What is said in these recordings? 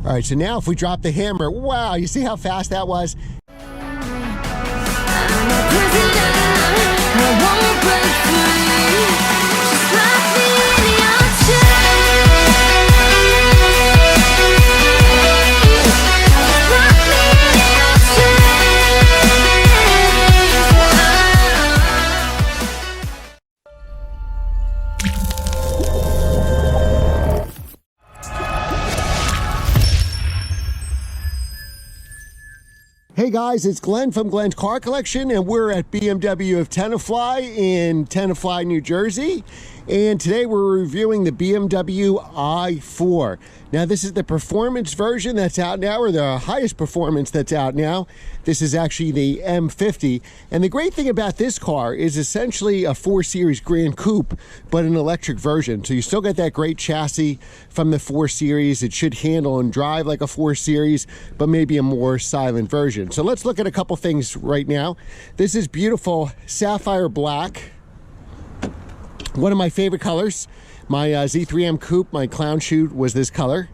All right, so now if we drop the hammer, wow, you see how fast that was? Hey guys, it's Glenn from Glenn's Car Collection, and we're at BMW of Tenafly in Tenafly, New Jersey. And today we're reviewing the BMW i4. Now this is the performance version that's out now, or the highest performance that's out now. This is actually the M50. And the great thing about this car is essentially a 4 Series Grand Coupe, but an electric version. So you still get that great chassis from the 4 Series. It should handle and drive like a 4 Series, but maybe a more silent version. So let's look at a couple things right now. This is beautiful sapphire black. One of my favorite colors. My Z3M Coupe, my clown chute, was this color.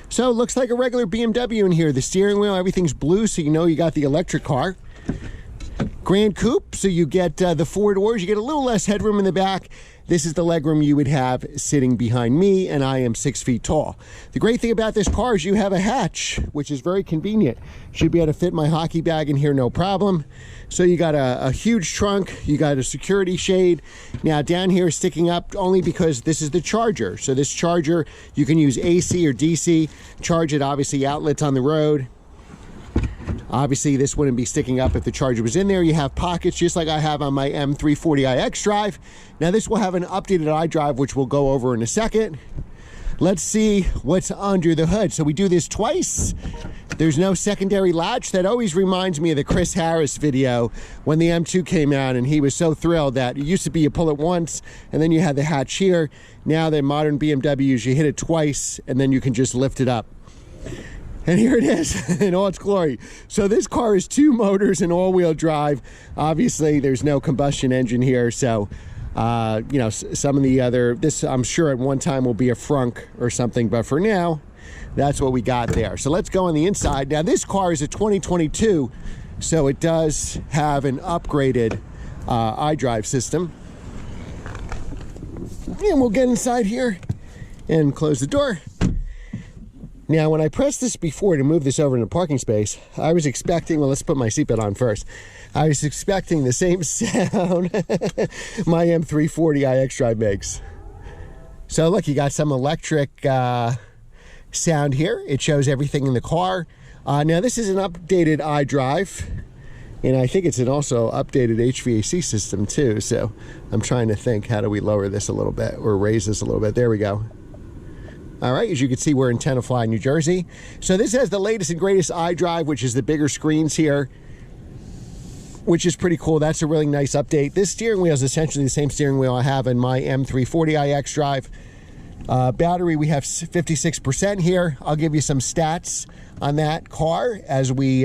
So it looks like a regular BMW in here. The steering wheel, everything's blue, so you know you got the electric car. Grand Coupe, so you get the 4 doors. You get a little less headroom in the back. This is the legroom you would have sitting behind me, and I am 6 feet tall. The great thing about this car is you have a hatch, which is very convenient. Should be able to fit my hockey bag in here, no problem. So you got a huge trunk, you got a security shade. Now down here sticking up only because this is the charger. So this charger, you can use AC or DC, charge it, obviously outlets on the road. Obviously this wouldn't be sticking up if the charger was in there. You have pockets just like I have on my M340iX Drive. Now this will have an updated iDrive, which we'll go over in a second. Let's see what's under the hood. So we do this twice. There's no secondary latch. That always reminds me of the Chris Harris video when the M2 came out, and he was so thrilled that it used to be you pull it once and then you had the hatch here. Now the modern BMWs, you hit it twice and then you can just lift it up. And here it is in all its glory. So this car is 2 motors and all-wheel drive. Obviously there's no combustion engine here, so you know, some of the other, this I'm sure at one time will be a frunk or something, but for now that's what we got there. So let's go on the inside. Now this car is a 2022, so it does have an upgraded iDrive system. And we'll get inside here and close the door. Now, when I pressed this before to move this over in the parking space, I was expecting, well, let's put my seatbelt on first. I was expecting the same sound my M340iX Drive makes. So look, you got some electric sound here. It shows everything in the car. Now, this is an updated iDrive, and I think it's an also updated HVAC system too. So I'm trying to think, how do we lower this a little bit or raise this a little bit? There we go. All right, as you can see, we're in Tenafly, New Jersey. So this has the latest and greatest iDrive, which is the bigger screens here, which is pretty cool. That's a really nice update. This steering wheel is essentially the same steering wheel I have in my M340iX Drive. Battery, we have 56% here. I'll give you some stats on that car as we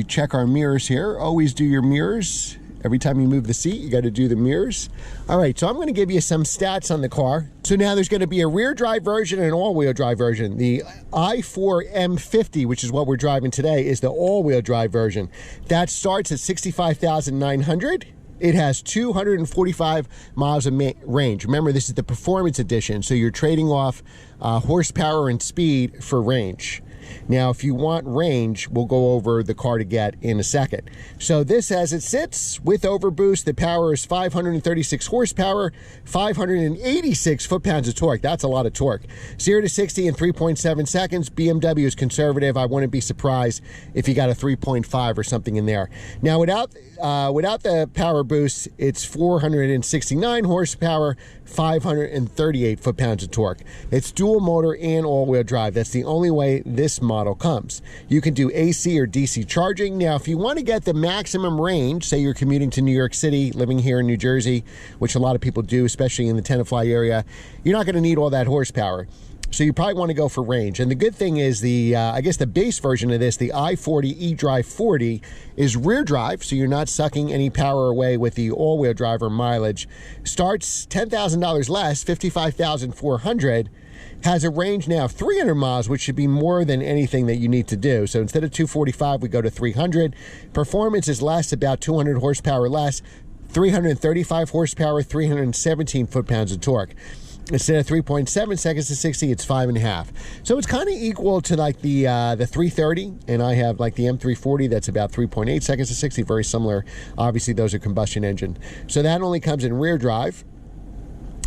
check our mirrors here. Always do your mirrors. Every time you move the seat, you got to do the mirrors. All right, so I'm going to give you some stats on the car. So now there's going to be a rear drive version and an all-wheel drive version. The i4 M50, which is what we're driving today, is the all-wheel drive version. That starts at 65,900. It has 245 miles of range. Remember, this is the performance edition, so you're trading off horsepower and speed for range. Now, if you want range, we'll go over the car to get in a second. So this, as it sits with overboost, the power is 536 horsepower, 586 foot-pounds of torque. That's a lot of torque. 0 to 60 in 3.7 seconds. BMW is conservative. I wouldn't be surprised if you got a 3.5 or something in there. Now, without the power boost, it's 469 horsepower, 538 foot-pounds of torque. It's dual motor and all-wheel drive. That's the only way this model comes. You can do AC or DC charging. Now, if you want to get the maximum range, say you're commuting to New York City, living here in New Jersey, which a lot of people do, especially in the Tenafly area, you're not going to need all that horsepower. So you probably want to go for range. And the good thing is the, I guess the base version of this, the i40 eDrive 40, is rear drive, so you're not sucking any power away with the all-wheel drive or mileage. Starts $10,000 less, $55,400. Has a range now of 300 miles, which should be more than anything that you need to do. So instead of 245, we go to 300. Performance is less, about 200 horsepower less, 335 horsepower, 317 foot-pounds of torque. Instead of 3.7 seconds to 60, it's 5.5. So it's kind of equal to like the 330, and I have like the M340 that's about 3.8 seconds to 60, very similar. Obviously, those are combustion engine. So that only comes in rear drive.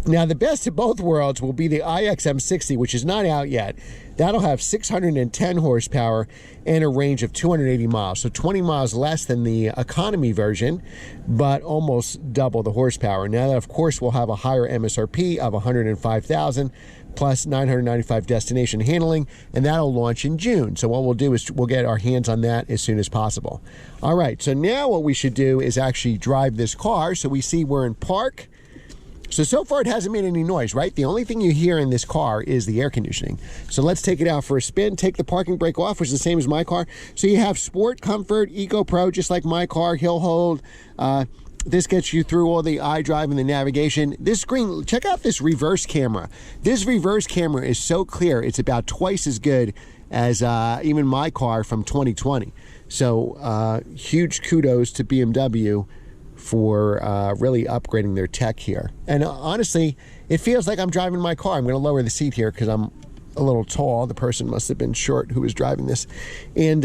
Now, the best of both worlds will be the iX M60, which is not out yet. That'll have 610 horsepower and a range of 280 miles. So 20 miles less than the economy version, but almost double the horsepower. Now, that, of course, will have a higher MSRP of $105,000 plus 995 destination handling, and that'll launch in June. So what we'll do is we'll get our hands on that as soon as possible. All right, so now what we should do is actually drive this car. So we see we're in park. So far it hasn't made any noise, right? The only thing you hear in this car is the air conditioning. So let's take it out for a spin, take the parking brake off, which is the same as my car. So you have Sport, Comfort, Eco Pro, just like my car, Hill Hold. This gets you through all the iDrive and the navigation. This screen, check out this reverse camera. This reverse camera is so clear, it's about twice as good as even my car from 2020. So huge kudos to BMW for really upgrading their tech here. And honestly, it feels like I'm driving my car. I'm going to lower the seat here because I'm a little tall. The person must have been short who was driving this. And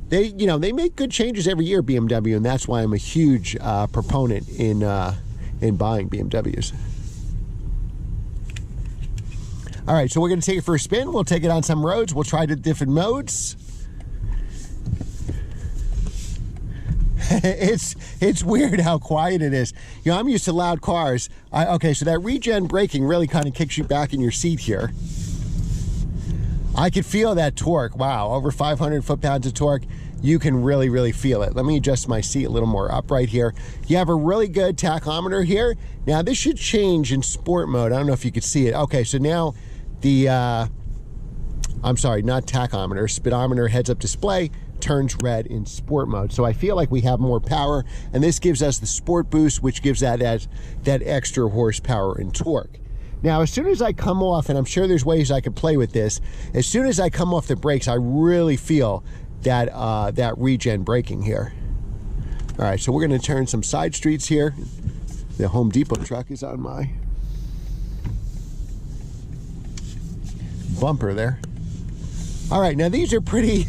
they make good changes every year, BMW, and that's why I'm a huge proponent in buying BMWs. All right, so we're going to take it for a spin. We'll take it on some roads. We'll try the different modes. It's weird how quiet it is. You know, I'm used to loud cars. Okay, so that regen braking really kind of kicks you back in your seat here. I could feel that torque. Wow, over 500 foot-pounds of torque. You can really, really feel it. Let me adjust my seat a little more upright here. You have a really good tachometer here. Now, this should change in sport mode. I don't know if you could see it. Okay, so now the, I'm sorry, not tachometer, speedometer heads-up display turns red in sport mode. So I feel like we have more power, and this gives us the sport boost, which gives that extra horsepower and torque. Now, as soon as I come off, and I'm sure there's ways I could play with this, as soon as I come off the brakes, I really feel that that regen braking here. All right, so we're going to turn some side streets here. The Home Depot truck is on my bumper there. All right, now these are pretty.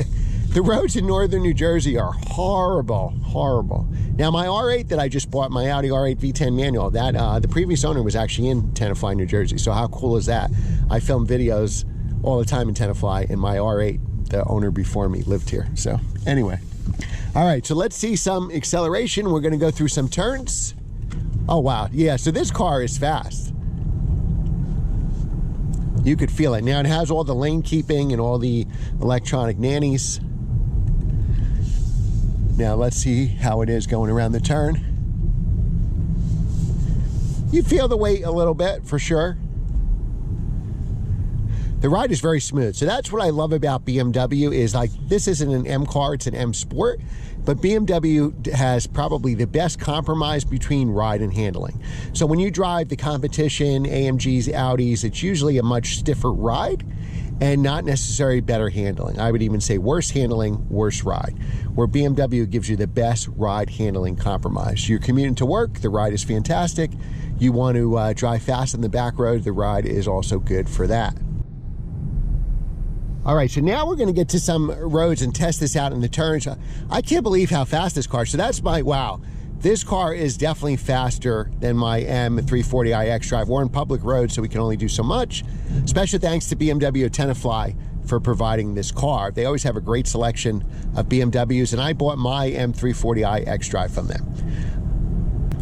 The roads in northern New Jersey are horrible, horrible. Now, my R8 that I just bought, my Audi R8 V10 manual, that the previous owner was actually in Tenafly, New Jersey. So how cool is that? I film videos all the time in Tenafly, and my R8, the owner before me, lived here. So anyway, all right, so let's see some acceleration. We're gonna go through some turns. Oh, wow, yeah, so this car is fast. You could feel it. Now, it has all the lane keeping and all the electronic nannies. Now let's see how it is going around the turn. You feel the weight a little bit for sure. The ride is very smooth. So that's what I love about BMW is like, this isn't an M car, it's an M Sport, but BMW has probably the best compromise between ride and handling. So when you drive the competition, AMGs, Audis, it's usually a much stiffer ride and not necessarily better handling. I would even say worse handling, worse ride. Where BMW gives you the best ride handling compromise. You're commuting to work, the ride is fantastic. You want to drive fast on the back road, the ride is also good for that. All right, so now we're gonna get to some roads and test this out in the turns. I can't believe how fast this car, so that's my, wow. This car is definitely faster than my M340 iX Drive. We're on public roads, so we can only do so much. Special thanks to BMW Tenafly for providing this car. They always have a great selection of BMWs, and I bought my M340i iX Drive from them.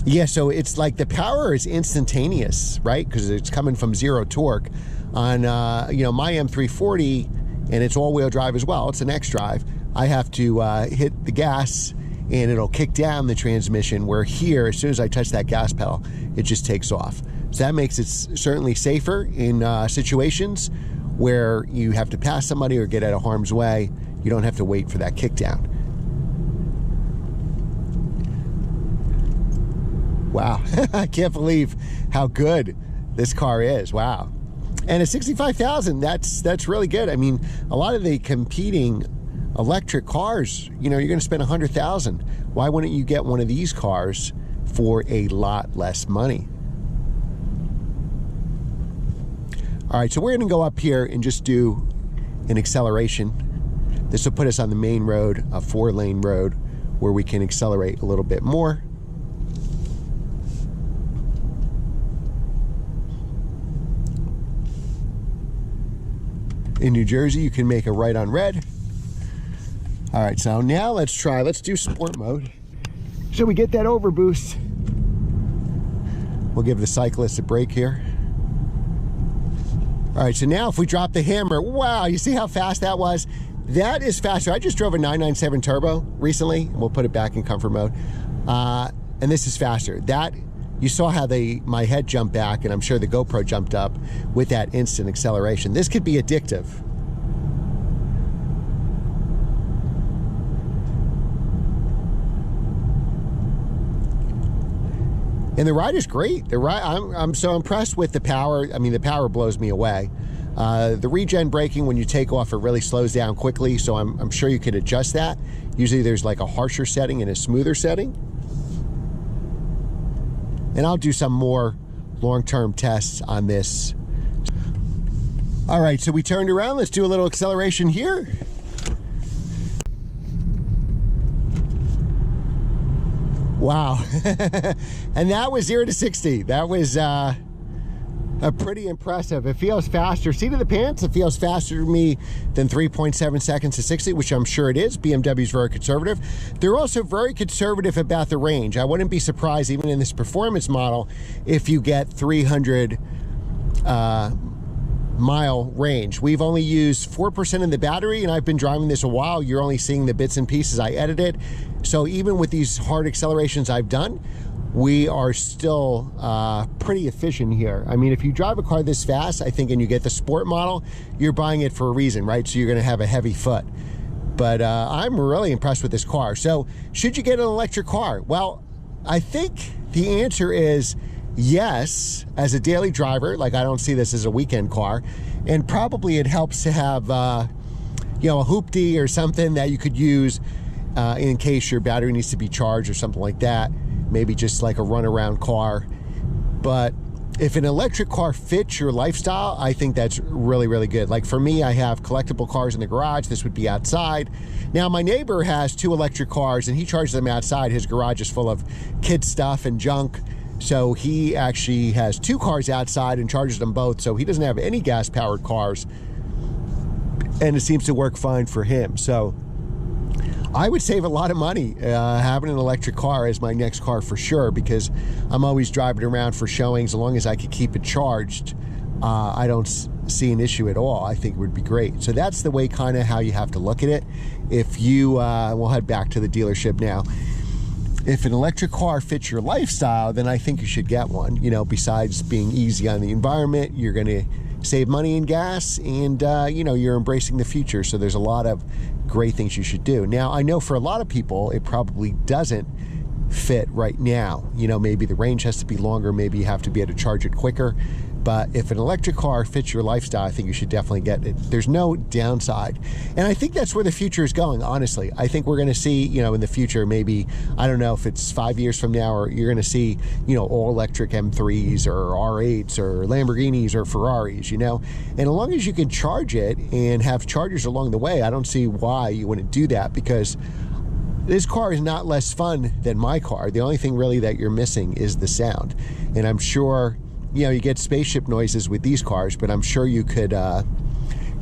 Yeah, so it's like the power is instantaneous, right? Because it's coming from zero torque. On you know, my M340, and it's all-wheel drive as well, it's an X Drive, I have to hit the gas and it'll kick down the transmission, where here, as soon as I touch that gas pedal, it just takes off. So that makes it certainly safer in situations where you have to pass somebody or get out of harm's way. You don't have to wait for that kickdown. Wow, I can't believe how good this car is. Wow. And at $65,000, that's really good. I mean, a lot of the competing electric cars, you know, you're going to spend $100,000. Why wouldn't you get one of these cars for a lot less money? All right, so we're going to go up here and just do an acceleration. This will put us on the main road, a 4-lane road, where we can accelerate a little bit more. In New Jersey, you can make a right on red. All right, so now let's do sport mode. So we get that overboost. We'll give the cyclist a break here. All right, so now if we drop the hammer, wow, you see how fast that was? That is faster. I just drove a 997 turbo recently. We'll put it back in comfort mode. And this is faster. That, you saw how my head jumped back, and I'm sure the GoPro jumped up with that instant acceleration. This could be addictive. And the ride is great. The ride, I'm so impressed with the power. I mean, the power blows me away. The regen braking, when you take off, it really slows down quickly, so I'm sure you could adjust that. Usually there's like a harsher setting and a smoother setting. And I'll do some more long-term tests on this. All right, so we turned around. Let's do a little acceleration here. Wow. And that was 0 to 60. That was pretty impressive. It feels faster. Seat of the pants, it feels faster to me than 3.7 seconds to 60, which I'm sure it is. BMW's very conservative. They're also very conservative about the range. I wouldn't be surprised, even in this performance model, if you get 300 mile range. We've only used 4% of the battery, and I've been driving this a while. You're only seeing the bits and pieces I edited. So even with these hard accelerations I've done, we are still pretty efficient here. I mean, if you drive a car this fast, I think, and you get the sport model, you're buying it for a reason, right? So you're gonna have a heavy foot. But I'm really impressed with this car. So should you get an electric car? Well, I think the answer is yes. As a daily driver, like, I don't see this as a weekend car. And probably it helps to have, you know, a hoopty or something that you could use in case your battery needs to be charged or something like that. Maybe just like a runaround car. But if an electric car fits your lifestyle, I think that's really, really good. Like for me, I have collectible cars in the garage. This would be outside. Now, my neighbor has 2 electric cars, and he charges them outside. His garage is full of kid stuff and junk. So he actually has 2 cars outside and charges them both. So he doesn't have any gas-powered cars. And it seems to work fine for him. So I would save a lot of money having an electric car as my next car for sure, because I'm always driving around for showings. As long as I could keep it charged, I don't see an issue at all. I think it would be great. So that's the way, kind of how you have to look at it. If you, we'll head back to the dealership now. If an electric car fits your lifestyle, then I think you should get one. You know, besides being easy on the environment, you're going to save money in gas, and you know, you're embracing the future. So there's a lot of great things you should do. Now, I know for a lot of people, it probably doesn't fit right now. You know, maybe the range has to be longer. Maybe you have to be able to charge it quicker. But if an electric car fits your lifestyle, I think you should definitely get it. There's no downside. And I think that's where the future is going, honestly. I think we're going to see, you know, in the future, maybe, I don't know if it's 5 years from now, or you're going to see, you know, all electric M3s or R8s or Lamborghinis or Ferraris, you know. And as long as you can charge it and have chargers along the way, I don't see why you wouldn't do that, because this car is not less fun than my car. The only thing really that you're missing is the sound. And I'm sure, you know, you get spaceship noises with these cars, but I'm sure you could,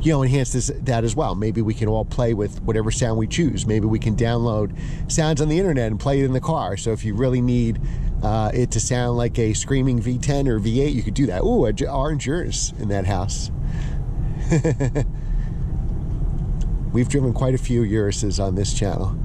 you know, enhance that as well. Maybe we can all play with whatever sound we choose. Maybe we can download sounds on the internet and play it in the car. So if you really need it to sound like a screaming V10 or V8, you could do that. Ooh, orange Urus in that house. We've driven quite a few Uruses on this channel.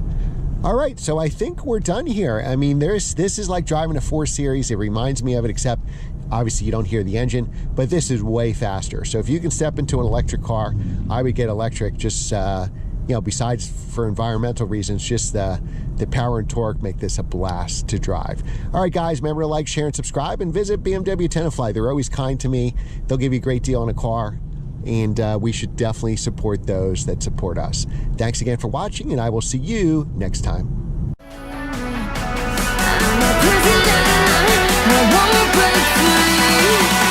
All right, so I think we're done here. I mean, this is like driving a 4 Series. It reminds me of it, except Obviously, you don't hear the engine, but this is way faster. So if you can step into an electric car, I would get electric. Just you know, besides for environmental reasons, just the power and torque make this a blast to drive. All right, guys, remember to like, share, and subscribe, and visit BMW Tenafly. They're always kind to me. They'll give you a great deal on a car, and we should definitely support those that support us. Thanks again for watching, and I will see you next time. I won't break free.